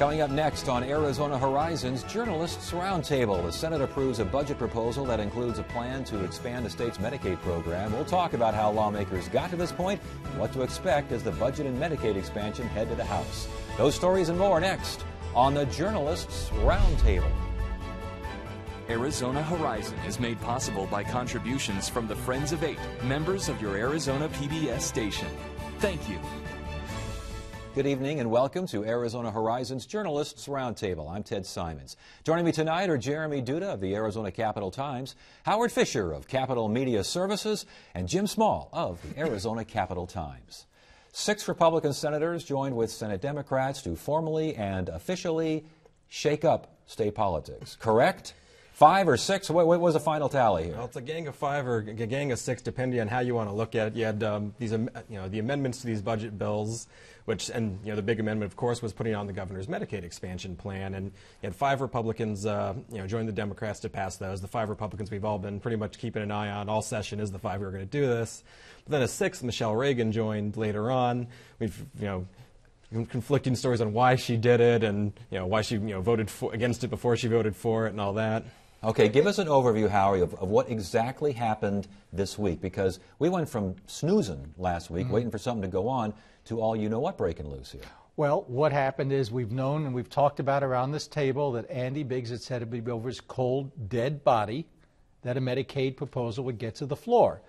Coming up next on Arizona Horizons Journalists Roundtable, the Senate approves a budget proposal that includes a plan to expand the state's Medicaid program. We'll talk about how lawmakers got to this point and what to expect as the budget and Medicaid expansion head to the House. Those stories and more next on the Journalists Roundtable. Arizona Horizon is made possible by contributions from the Friends of Eight, members of your Arizona PBS station. Thank you. Good evening and welcome to Arizona Horizons Journalists Roundtable. I'm Ted Simons. Joining me tonight are Jeremy Duda of the Arizona Capital Times, Howard Fisher of Capital Media Services, and Jim Small of the Arizona Capital Times. 6 Republican senators joined with Senate Democrats to formally and officially shake up state politics. Correct? 5 or 6? What was the final tally here? Well, it's a gang of 5 or a gang of 6, depending on how you want to look at it. You had the amendments to these budget bills, the big amendment, of course, was putting on the governor's Medicaid expansion plan. And you had 5 Republicans, join the Democrats to pass those. The 5 Republicans we've all been pretty much keeping an eye on all session is the 5 who are going to do this. But then a 6th, Michelle Reagan, joined later on. We've, conflicting stories on why she did it and why she voted against it before she voted for it and all that. Okay, give us an overview, Howie, of what exactly happened this week, because we went from snoozing last week, waiting for something to go on, to all you-know-what breaking loose here. Well, what happened is we've known and we've talked about around this table that Andy Biggs had said it would be over his cold, dead body that a Medicaid proposal would get to the floor.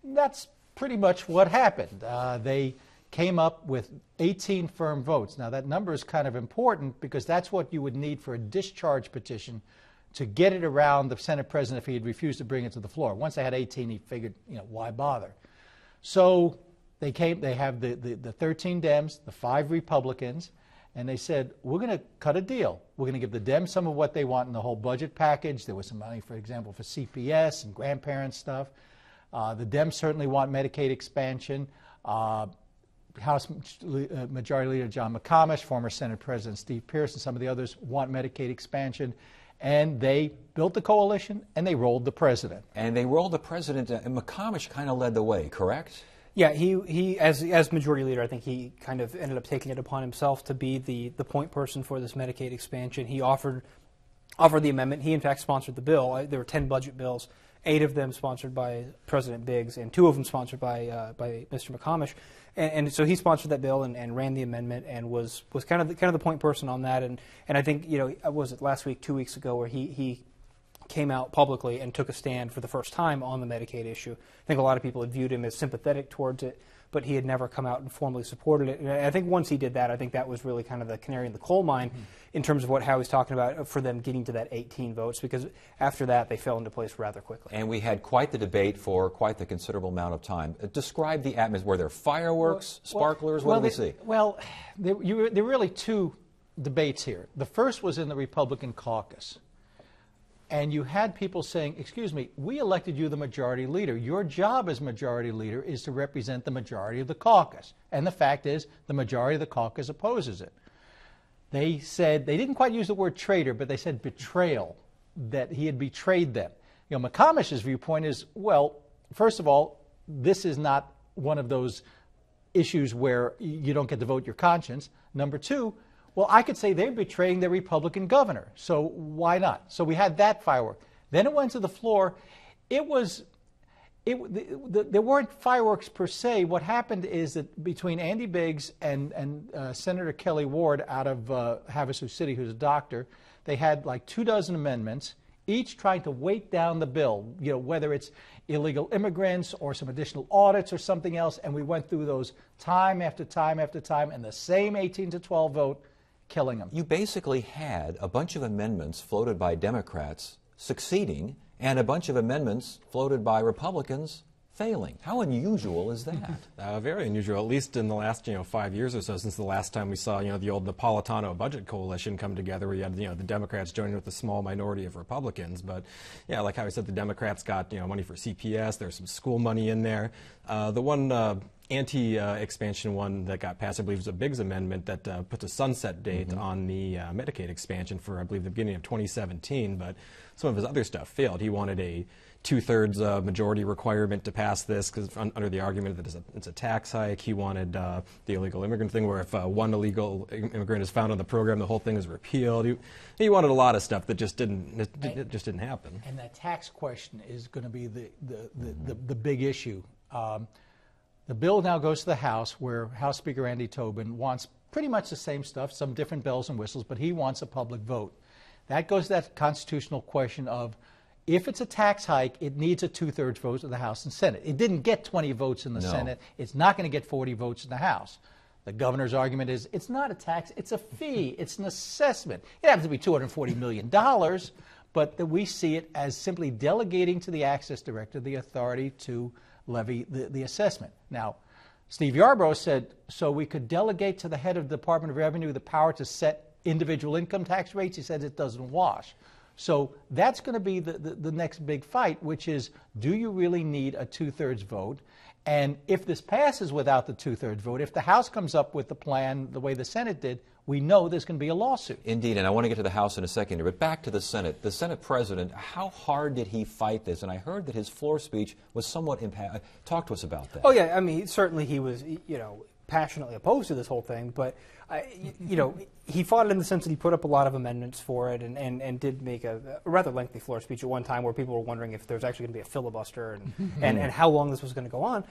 That's pretty much what happened. They came up with 18 firm votes. Now, that number is kind of important because that's what you would need for a discharge petition to get it around the Senate president if he had refused to bring it to the floor. Once they had 18, he figured, why bother? So they have the 13 Dems, the 5 Republicans, and they said, we're going to cut a deal. We're going to give the Dems some of what they want in the whole budget package. There was some money, for example, for CPS and grandparent stuff. The Dems certainly want Medicaid expansion. House Majority Leader John McComish, former Senate President Steve Pearce, and some of the others want Medicaid expansion. And they built the coalition, and they rolled the president. And they rolled the president, and McComish kind of led the way, correct? Yeah, he as majority leader, I think he kind of ended up taking it upon himself to be the point person for this Medicaid expansion. He offered the amendment. He, in fact, sponsored the bill. There were 10 budget bills, 8 of them sponsored by President Biggs, and 2 of them sponsored by Mr. McComish. And so he sponsored that bill and ran the amendment and was kind of the point person on that. And I think, was it last week, 2 weeks ago, where he came out publicly and took a stand for the first time on the Medicaid issue. I think a lot of people had viewed him as sympathetic towards it, but he had never come out and formally supported it. And I think once he did that, I think that was really kind of the canary in the coal mine in terms of what Howie's talking about for them getting to that 18 votes, because after that they fell into place rather quickly. And we had quite the debate for quite the considerable amount of time. Describe the atmosphere. Were there fireworks, sparklers? What did we see? Well, there were really 2 debates here. The first was in the Republican caucus. And you had people saying, excuse me, we elected you the majority leader. Your job as majority leader is to represent the majority of the caucus. And the fact is, the majority of the caucus opposes it. They said, they didn't quite use the word traitor, but they said betrayal, that he had betrayed them. McComish's viewpoint is, well, first of all, this is not one of those issues where you don't get to vote your conscience. Number 2, well, I could say they're betraying their Republican governor, so why not? So we had that firework. Then it went to the floor. There weren't fireworks per se. What happened is that between Andy Biggs and Senator Kelly Ward out of Havasu City, who's a doctor, they had like 24 amendments, each trying to weight down the bill, whether it's illegal immigrants or some additional audits or something else, and we went through those time after time after time, and the same 18-12 vote killing them. You basically had a bunch of amendments floated by Democrats succeeding and a bunch of amendments floated by Republicans failing. How unusual is that? Very unusual, at least in the last 5 years or so, since the last time we saw the old Napolitano budget coalition come together, where you had the Democrats joining with a small minority of Republicans. But yeah, like how I said, the Democrats got money for CPS. There's some school money in there. The one anti-expansion one that got passed, I believe, was a Biggs amendment that puts a sunset date on the Medicaid expansion for, I believe, the beginning of 2017. But some of his other stuff failed. He wanted a 2/3 majority requirement to pass this because under the argument that it's a tax hike. He wanted the illegal immigrant thing where if one illegal immigrant is found on the program, the whole thing is repealed. He wanted a lot of stuff that just didn't happen. And that tax question is going to be the big issue. The bill now goes to the House, where House Speaker Andy Tobin wants pretty much the same stuff, some different bells and whistles, but he wants a public vote. That goes to that constitutional question of, if it's a tax hike, it needs a 2/3 vote of the House and Senate. It didn't get 20 votes in the Senate. It's not going to get 40 votes in the House. The governor's argument is it's not a tax, it's a fee, it's an assessment. It happens to be $240 million, but that we see it as simply delegating to the Access Director the authority to levy the assessment. Now, Steve Yarbrough said, so we could delegate to the head of the Department of Revenue the power to set individual income tax rates. He said it doesn't wash. So that's going to be the next big fight, which is, do you really need a 2/3 vote? And if this passes without the 2/3 vote, if the House comes up with the plan the way the Senate did, we know there's going to be a lawsuit. Indeed, and I want to get to the House in a second here, but back to the Senate. The Senate president, how hard did he fight this? And I heard that his floor speech was somewhat talk to us about that. Oh, yeah, I mean, certainly he was, passionately opposed to this whole thing, but, he fought it in the sense that he put up a lot of amendments for it and did make a rather lengthy floor speech at one time where people were wondering if there was actually going to be a filibuster and how long this was going to go on.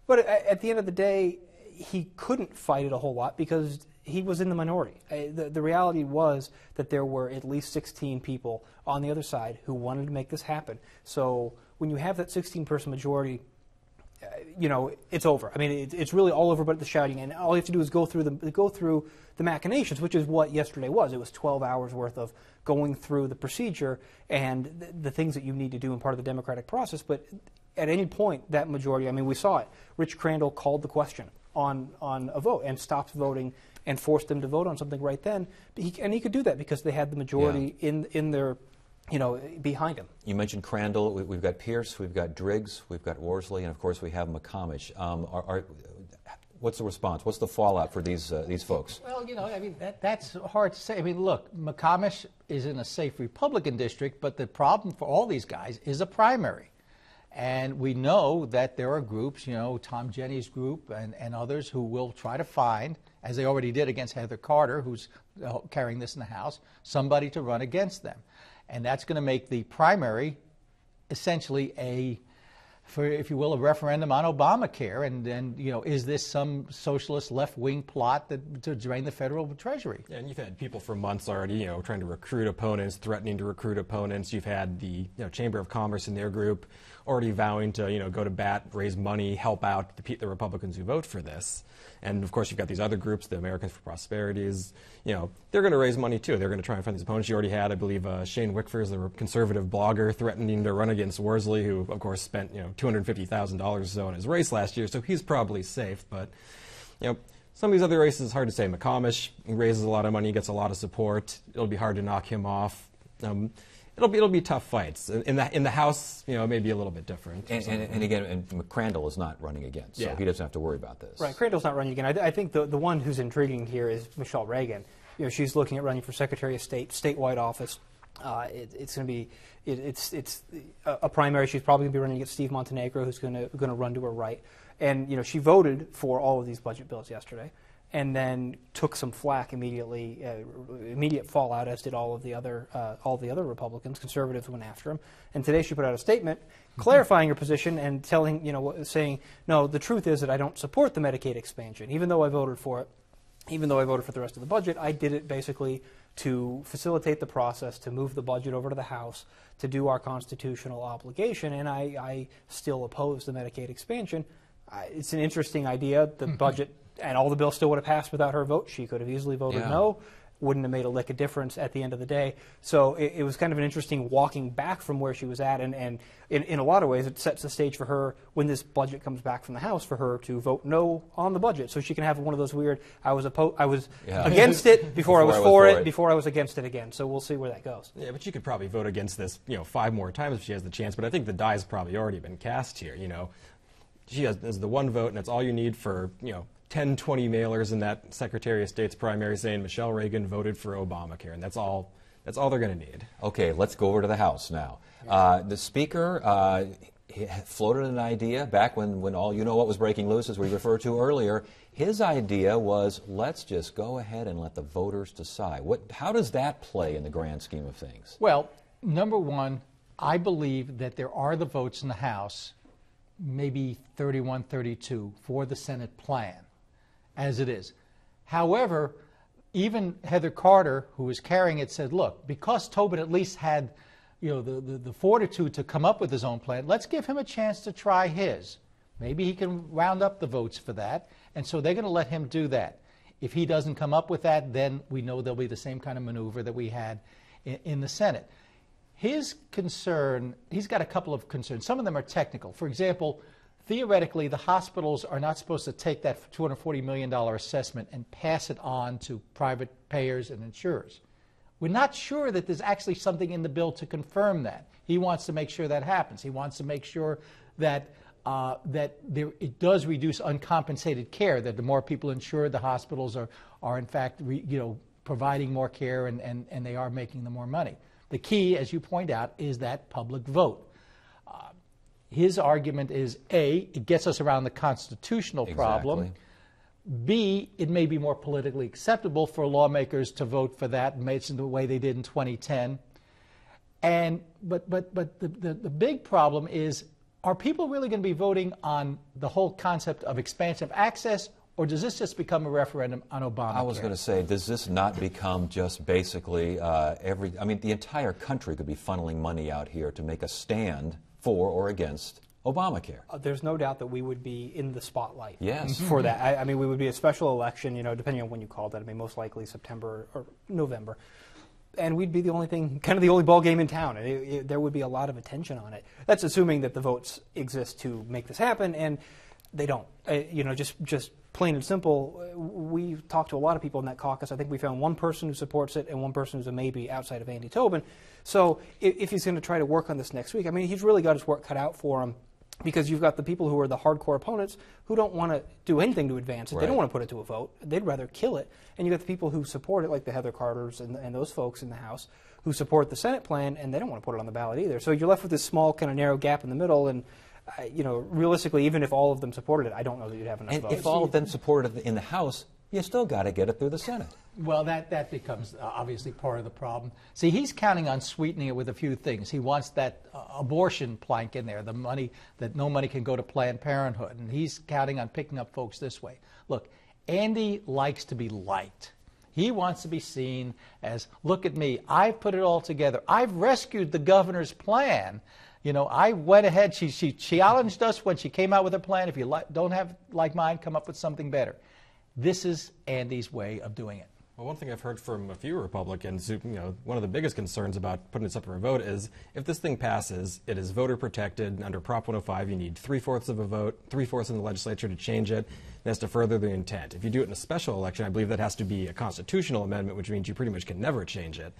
But at the end of the day, he couldn't fight it a whole lot because he was in the minority. The reality was that there were at least 16 people on the other side who wanted to make this happen. So when you have that 16-person majority, it's over. I mean, it's really all over but the shouting, and all you have to do is go through the machinations, which is what yesterday was. It was 12 hours worth of going through the procedure and the things that you need to do in part of the democratic process. But at any point, that majority, I mean, we saw it. Rich Crandall called the question on a vote and stopped voting and forced them to vote on something right then. And he could do that because they had the majority in their behind him. You mentioned Crandall. We've got Pierce, we've got Driggs, we've got Worsley, and of course we have McComish. What's the response? What's the fallout for these folks? Well, I mean, that's hard to say. I mean, look, McComish is in a safe Republican district, but the problem for all these guys is a primary. And we know that there are groups, Tom Jennings' group and others who will try to find, as they already did against Heather Carter, who's carrying this in the House, somebody to run against them. And that's going to make the primary essentially if you will, a referendum on Obamacare. And then, is this some socialist left-wing plot to drain the federal treasury? Yeah, and you've had people for months already, trying to recruit opponents, threatening to recruit opponents. You've had the Chamber of Commerce in their group already vowing to, go to bat, raise money, help out the Republicans who vote for this. And, of course, you've got these other groups, the Americans for Prosperity, they're going to raise money, too. They're going to try and find these opponents. You already had, I believe, Shane Wickfors, the conservative blogger, threatening to run against Worsley, who, of course, spent, $250,000 or so in his race last year, so he's probably safe. But, some of these other races, it's hard to say. McComish raises a lot of money, gets a lot of support. It'll be hard to knock him off. It'll be tough fights. In the House, maybe a little bit different. And again, Crandall is not running again, so he doesn't have to worry about this. Right, Crandall's not running again. I think the one who's intriguing here is Michelle Reagan. She's looking at running for Secretary of State, statewide office. It's going to be it's a primary. She's probably going to be running against Steve Montenegro, who's going to run to her right. And she voted for all of these budget bills yesterday, and then took some flack immediately, immediate fallout, as did all the other Republicans. Conservatives went after him, and today she put out a statement clarifying her position and saying, no, the truth is that I don't support the Medicaid expansion, even though I voted for it. Even though I voted for the rest of the budget, I did it basically to facilitate the process, to move the budget over to the House, to do our constitutional obligation, and I still oppose the Medicaid expansion. It's an interesting idea. The budget and all the bills still would have passed without her vote. She could have easily voted no. Wouldn't have made a lick of difference at the end of the day. So it was kind of an interesting walking back from where she was at, and in a lot of ways it sets the stage for her when this budget comes back from the House for her to vote no on the budget, so she can have one of those weird I was against it before I was for it, before I was against it again. So we'll see where that goes. Yeah, but she could probably vote against this 5 more times if she has the chance. But I think the die's probably already been cast here. she has is the one vote, and it's all you need for 10, 20 mailers in that Secretary of State's primary saying Michelle Reagan voted for Obamacare, and that's all they're going to need. Okay, let's go over to the House now. The Speaker he floated an idea back when all what was breaking loose, as we referred to earlier. His idea was, let's just go ahead and let the voters decide. How does that play in the grand scheme of things? Well, number one, I believe that there are the votes in the House, maybe 31, 32, for the Senate plan, as it is. However, even Heather Carter, who was carrying it, said, look, because Tobin at least had the fortitude to come up with his own plan, let's give him a chance to try his. Maybe he can round up the votes for that, and so they're going to let him do that. If he doesn't come up with that, then we know there'll be the same kind of maneuver that we had in the Senate. His concern, he's got a couple of concerns. Some of them are technical. For example, theoretically, the hospitals are not supposed to take that $240 million assessment and pass it on to private payers and insurers. We're not sure that there's actually something in the bill to confirm that. He wants to make sure that happens. He wants to make sure that it does reduce uncompensated care, that the more people insured, the hospitals are in fact providing more care and they are making the more money. The key, as you point out, is that public vote. His argument is, A, it gets us around the constitutional problem. Exactly. B, it may be more politically acceptable for lawmakers to vote for that, and it's in the way they did in 2010. But the big problem is, are people really going to be voting on the whole concept of expansion of access, or does this just become a referendum on Obamacare? I was going to say, does this not become just basically the entire country could be funneling money out here to make a stand for or against Obamacare? There's no doubt that we would be in the spotlight. Yes. For that. I mean, we would be a special election, depending on when you called that. I mean, most likely September or November. And we'd be the only thing, kind of the only ball game in town. There would be a lot of attention on it. That's assuming that the votes exist to make this happen, and they don't. Just plain and simple, we've talked to a lot of people in that caucus. I think we found one person who supports it and one person who's a maybe outside of Andy Tobin. So if he's going to try to work on this next week, I mean, he's really got his work cut out for him, because you've got the people who are the hardcore opponents who don't want to do anything to advance it. Right. They don't want to put it to a vote. They'd rather kill it. And you've got the people who support it, like the Heather Carters and those folks in the House, who support the Senate plan, and they don't want to put it on the ballot either. So you're left with this small, kind of narrow gap in the middle, and realistically, even if all of them supported it, I don't know that you'd have enough votes. And if all of them supported it in the House, you still got to get it through the Senate. Well, that becomes obviously part of the problem. See, he's counting on sweetening it with a few things. He wants that abortion plank in there, the money that no money can go to Planned Parenthood, and he's counting on picking up folks this way. Look, Andy likes to be liked. He wants to be seen as, look at me, I've put it all together. I've rescued the governor's plan. I went ahead. She challenged us when she came out with a plan. If you don't have like mine, come up with something better. This is Andy's way of doing it. Well, one thing I've heard from a few Republicans, one of the biggest concerns about putting this up for a vote is, if this thing passes, it is voter protected. Under Prop 105, you need 3/4 of a vote, 3/4 in the legislature to change it. It has to further the intent. If you do it in a special election, I believe that has to be a constitutional amendment, which means you pretty much can never change it.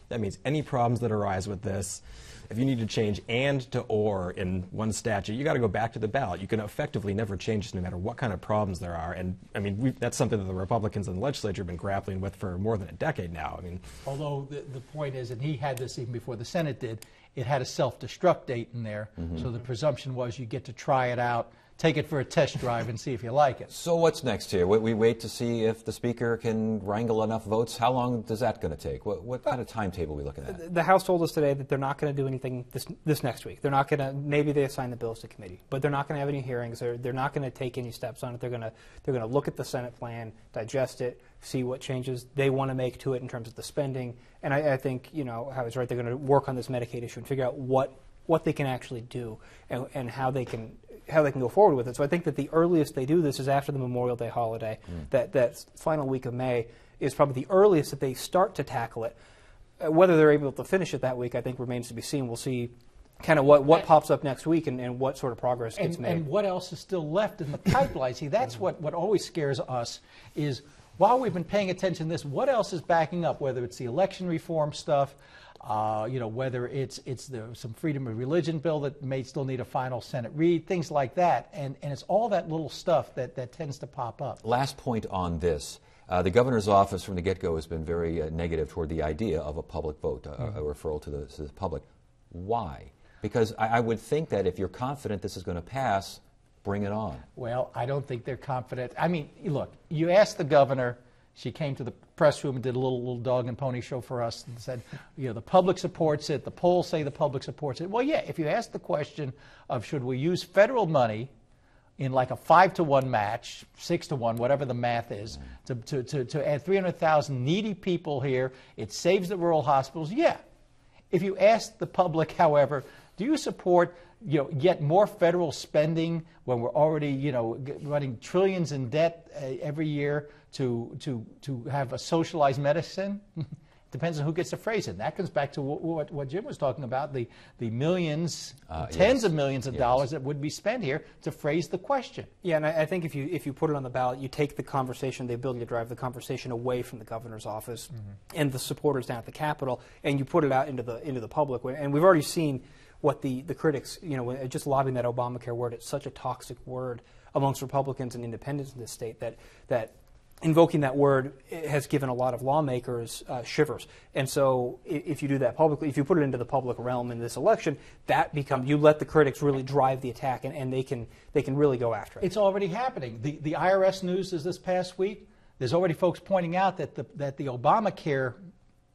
That means any problems that arise with this, if you need to change and to or in one statute, you got to go back to the ballot. You can effectively never change this no matter what kind of problems there are. And I mean, that's something that the Republicans in the legislature have been grappling with for more than a decade now. I mean, although the point is, and he had this even before the Senate did, it had a self-destruct date in there. Mm-hmm. So the presumption was you get to try it out, take it for a test drive, and see if you like it. So what's next here? We wait to see if the Speaker can wrangle enough votes. How long is that going to take? What kind of timetable are we looking at? The House told us today that they're not going to do anything this next week. They're not going to. Maybe they assign the bills to committee, but they're not going to have any hearings. They're not going to take any steps on it. They're going to look at the Senate plan, digest it, see what changes they want to make to it in terms of the spending. And I think Howard's right. They're going to work on this Medicaid issue and figure out what they can actually do and how they can go forward with it. So I think that the earliest they do this is after the Memorial Day holiday. That final week of May is probably the earliest that they start to tackle it. Whether they're able to finish it that week, I think, remains to be seen. We'll see kind of what pops up next week and what sort of progress gets made. And what else is still left in the pipeline. See, that's what always scares us is, while we've been paying attention to this, what else is backing up, whether it's the election reform stuff, Whether it's some freedom of religion bill that may still need a final Senate read, things like that. And it's all that little stuff that tends to pop up. Last point on this. The governor's office from the get-go has been very negative toward the idea of a public vote, a referral to the public. Why? Because I would think that if you're confident this is going to pass, bring it on. Well, I don't think they're confident. I mean, look, you asked the governor. She came to the press room and did a little dog and pony show for us and said, the public supports it. The polls say the public supports it. Well, yeah, if you ask the question of should we use federal money in like a 5-to-1 match, 6-to-1, whatever the math is, to add 300,000 needy people here, it saves the rural hospitals, yeah. If you ask the public, however, do you support yet more federal spending when we're already running trillions in debt every year to have a socialized medicine? Depends on who gets the phrase in. That comes back to what Jim was talking about, the millions, tens of millions of dollars that would be spent here to phrase the question. Yeah, and I think if you put it on the ballot, you take the conversation, the ability to drive the conversation away from the governor's office and the supporters down at the Capitol, and you put it out into the public. And we've already seen what the critics, just lobbying that Obamacare word, it's such a toxic word amongst Republicans and independents in this state that invoking that word has given a lot of lawmakers shivers. And so if you do that publicly, if you put it into the public realm in this election, that becomes, you let the critics really drive the attack, and they can really go after it. It's already happening. The IRS news is this past week. There's already folks pointing out that the Obamacare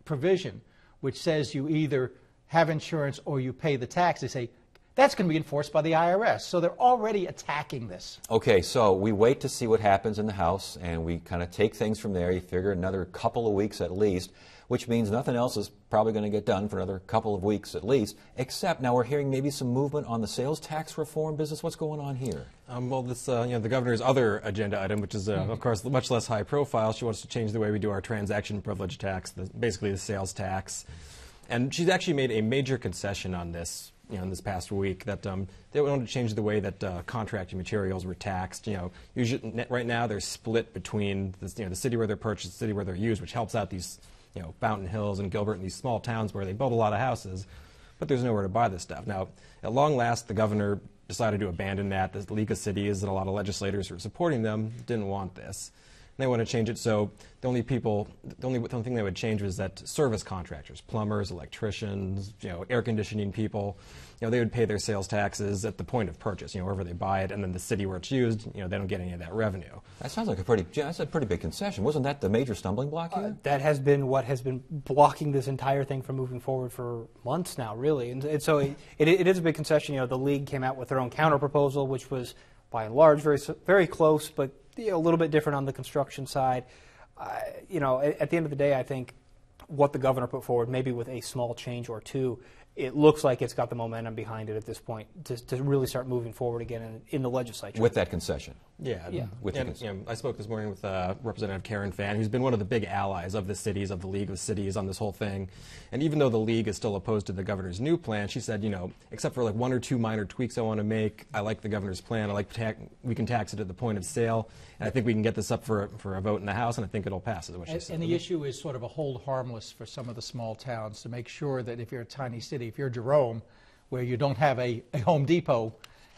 provision, which says you either have insurance or you pay the tax, they say, that's going to be enforced by the IRS. So they're already attacking this. Okay, so we wait to see what happens in the House, and we kind of take things from there. You figure another couple of weeks at least, which means nothing else is probably going to get done for another couple of weeks at least, except now we're hearing maybe some movement on the sales tax reform business. What's going on here? Well, this, the governor's other agenda item, which is, of course, much less high profile. She wants to change the way we do our transaction privilege tax, basically the sales tax. And she's actually made a major concession on this, in this past week, that they wanted to change the way that contracting materials were taxed. Usually, right now they're split between the city where they're purchased, the city where they're used, which helps out these, Fountain Hills and Gilbert and these small towns where they build a lot of houses, but there's nowhere to buy this stuff. Now, at long last, the governor decided to abandon that. The League of Cities and a lot of legislators who were supporting them didn't want this. They want to change it so the only thing they would change was that service contractors, plumbers, electricians, air conditioning people, they would pay their sales taxes at the point of purchase, wherever they buy it, and then the city where it's used, they don't get any of that revenue. That sounds like that's a pretty big concession. Wasn't that the major stumbling block here? That has been what has been blocking this entire thing from moving forward for months now, really. And so it is a big concession. The League came out with their own counter proposal, which was by and large very, very close, but a little bit different on the construction side. At the end of the day, I think what the governor put forward, maybe with a small change or two, it looks like it's got the momentum behind it at this point to really start moving forward again in the legislature. With that concession. Yeah. With the concession. I spoke this morning with Representative Karen Fann, who's been one of the big allies of the cities, of the League of Cities on this whole thing. And even though the League is still opposed to the governor's new plan, she said, except for like one or two minor tweaks I want to make, I like the governor's plan. I like we can tax it at the point of sale. And I think we can get this up for a vote in the House, and I think it'll pass, is what she said. And the issue is sort of a hold harmless for some of the small towns to make sure that if you're a tiny city, if you're Jerome, where you don't have a Home Depot,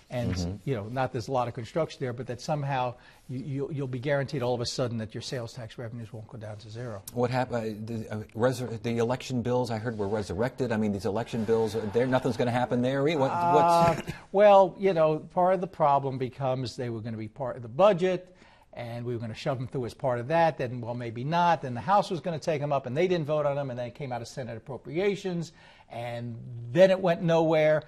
and not there's a lot of construction there, but that somehow you'll be guaranteed all of a sudden that your sales tax revenues won't go down to zero. What happened? The election bills I heard were resurrected. I mean, these election bills, nothing's going to happen there. Well, part of the problem becomes they were going to be part of the budget, and we were going to shove them through as part of that. Then, well, maybe not. Then the House was going to take them up, and they didn't vote on them, and then it came out of Senate Appropriations, and then it went nowhere.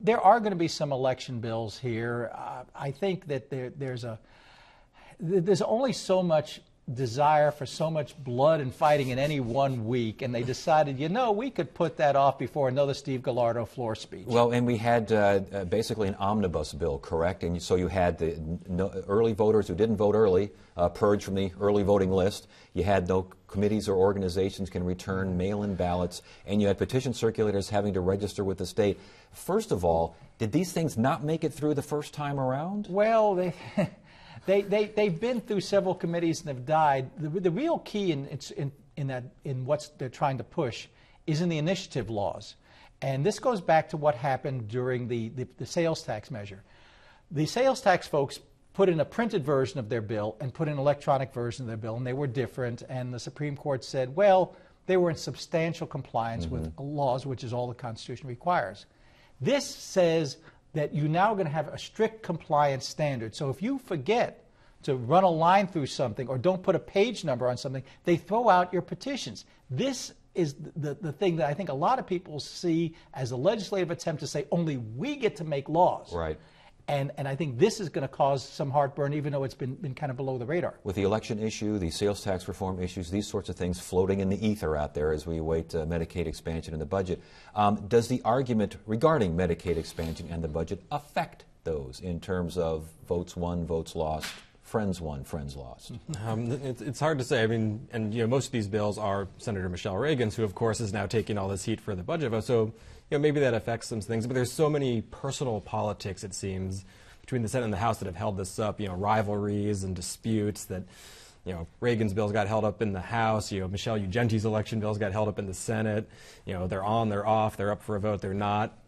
There are going to be some election bills here. I think that there's only so much desire for so much blood and fighting in any one week, and they decided, we could put that off before another Steve Gallardo floor speech. Well, and we had basically an omnibus bill, correct? And so you had the early voters who didn't vote early purged from the early voting list. You had no committees or organizations can return mail-in ballots, and you had petition circulators having to register with the state. First of all, did these things not make it through the first time around? Well, They've been through several committees and have died. The real key in what they're trying to push is in the initiative laws. And this goes back to what happened during the sales tax measure. The sales tax folks put in a printed version of their bill and put in an electronic version of their bill, and they were different. And the Supreme Court said, well, they were in substantial compliance with laws, which is all the Constitution requires. This says that you're now going to have a strict compliance standard. So if you forget to run a line through something or don't put a page number on something, they throw out your petitions. This is the thing that I think a lot of people see as a legislative attempt to say only we get to make laws. Right. And I think this is going to cause some heartburn, even though it's been kind of below the radar. With the election issue, the sales tax reform issues, these sorts of things floating in the ether out there as we await Medicaid expansion in the budget, does the argument regarding Medicaid expansion and the budget affect those in terms of votes won, votes lost, friends won, friends lost? It's hard to say. I mean, and most of these bills are Senator Michelle Reagan's, who of course is now taking all this heat for the budget vote. So maybe that affects some things. But there's so many personal politics, it seems, between the Senate and the House that have held this up. Rivalries and disputes that. Reagan's bills got held up in the House. Michelle Ugenti's election bills got held up in the Senate. They're on, they're off, they're up for a vote, they're not.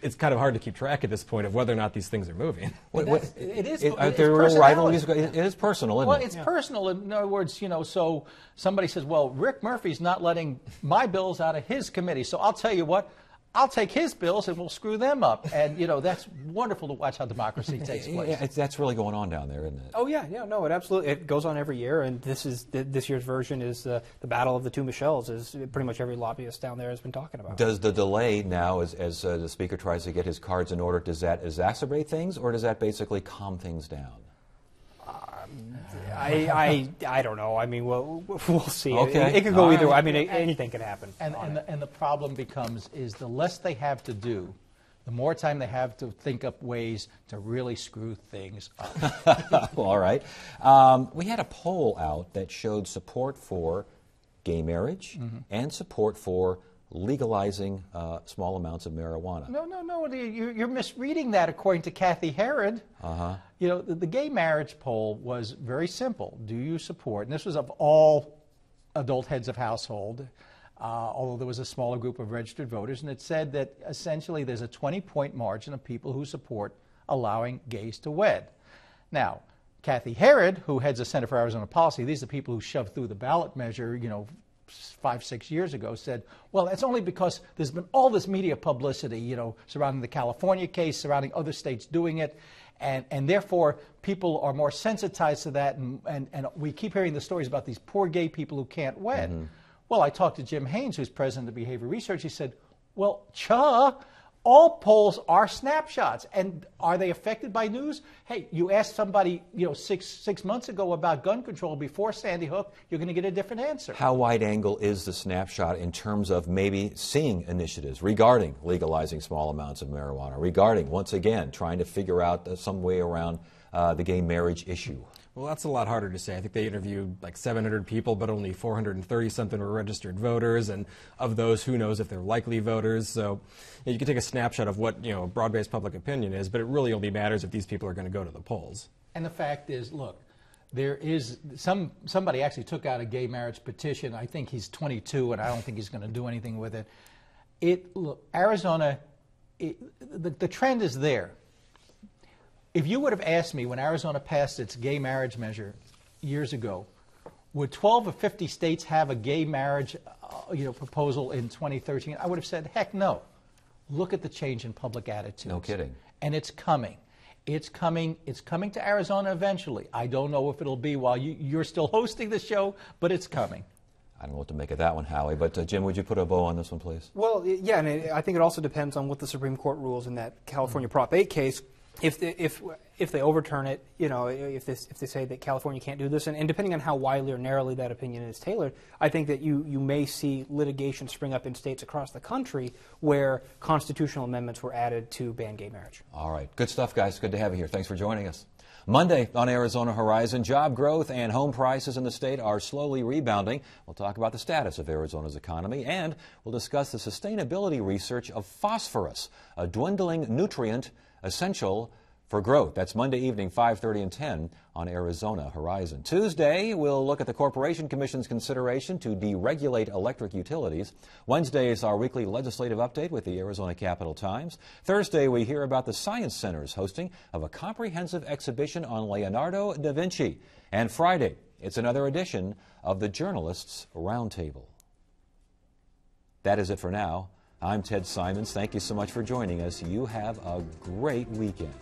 It's kind of hard to keep track at this point of whether or not these things are moving. It is. Are there real rivalries? It is personal, isn't it? Well, it's personal. In other words, so somebody says, well, Rick Murphy's not letting my bills out of his committee, so I'll tell you what, I'll take his bills and we'll screw them up. And, that's wonderful to watch how democracy takes place. Yeah, that's really going on down there, isn't it? Oh, yeah, no, it goes on every year, and this year's version is the battle of the two Michelles, as pretty much every lobbyist down there has been talking about. Does the delay now, as the Speaker tries to get his cards in order, does that exacerbate things, or does that basically calm things down? I don't know. I mean, we'll see. Okay. It could go either way. I mean, anything could happen. And the problem becomes is the less they have to do, the more time they have to think up ways to really screw things up. Well, all right. We had a poll out that showed support for gay marriage and support for legalizing small amounts of marijuana. No. You're misreading that according to Kathy Herod. The gay marriage poll was very simple. Do you support, and this was of all adult heads of household, although there was a smaller group of registered voters, and it said that essentially there's a 20-point margin of people who support allowing gays to wed. Now, Kathy Herod, who heads the Center for Arizona Policy, these are the people who shoved through the ballot measure, 5-6 years ago, said, well, it's only because there's been all this media publicity, surrounding the California case, surrounding other states doing it, and therefore people are more sensitized to that, and we keep hearing the stories about these poor gay people who can't wed. Well, I talked to Jim Haynes, who's president of Behavior Research. He said, well, all polls are snapshots, and are they affected by news? Hey, you asked somebody, six months ago about gun control before Sandy Hook, you're going to get a different answer. How wide angle is the snapshot in terms of maybe seeing initiatives regarding legalizing small amounts of marijuana, regarding, once again, trying to figure out some way around the gay marriage issue? Well, that's a lot harder to say. I think they interviewed like 700 people, but only 430-something were registered voters, and of those, who knows if they're likely voters. So you can take a snapshot of what broad-based public opinion is, but it really only matters if these people are going to go to the polls. And the fact is, look, there is somebody actually took out a gay marriage petition. I think he's 22, and I don't think he's going to do anything with it. Arizona, the trend is there. If you would have asked me when Arizona passed its gay marriage measure years ago, would 12 or 50 states have a gay marriage proposal in 2013, I would have said, heck no. Look at the change in public attitudes. No kidding. And it's coming. It's coming to Arizona eventually. I don't know if it'll be while you're still hosting the show, but it's coming. I don't know what to make of that one, Howie, but Jim, would you put a bow on this one, please? Well, yeah, and I think it also depends on what the Supreme Court rules in that California Prop 8 case. If they overturn it, if they say that California can't do this, and depending on how widely or narrowly that opinion is tailored, I think that you may see litigation spring up in states across the country where constitutional amendments were added to ban gay marriage. All right. Good stuff, guys. Good to have you here. Thanks for joining us. Monday on Arizona Horizon, job growth and home prices in the state are slowly rebounding. We'll talk about the status of Arizona's economy, and we'll discuss the sustainability research of phosphorus, a dwindling nutrient essential for growth. That's Monday evening, 5:30 and 10 on Arizona Horizon. Tuesday, we'll look at the Corporation Commission's consideration to deregulate electric utilities. Wednesday is our weekly legislative update with the Arizona Capital Times. Thursday, we hear about the Science Center's hosting of a comprehensive exhibition on Leonardo da Vinci. And Friday, it's another edition of the Journalists Roundtable. That is it for now. I'm Ted Simons. Thank you so much for joining us. You have a great weekend.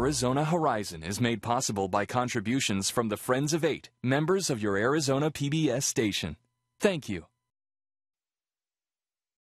Arizona Horizon is made possible by contributions from the Friends of Eight, members of your Arizona PBS station. Thank you.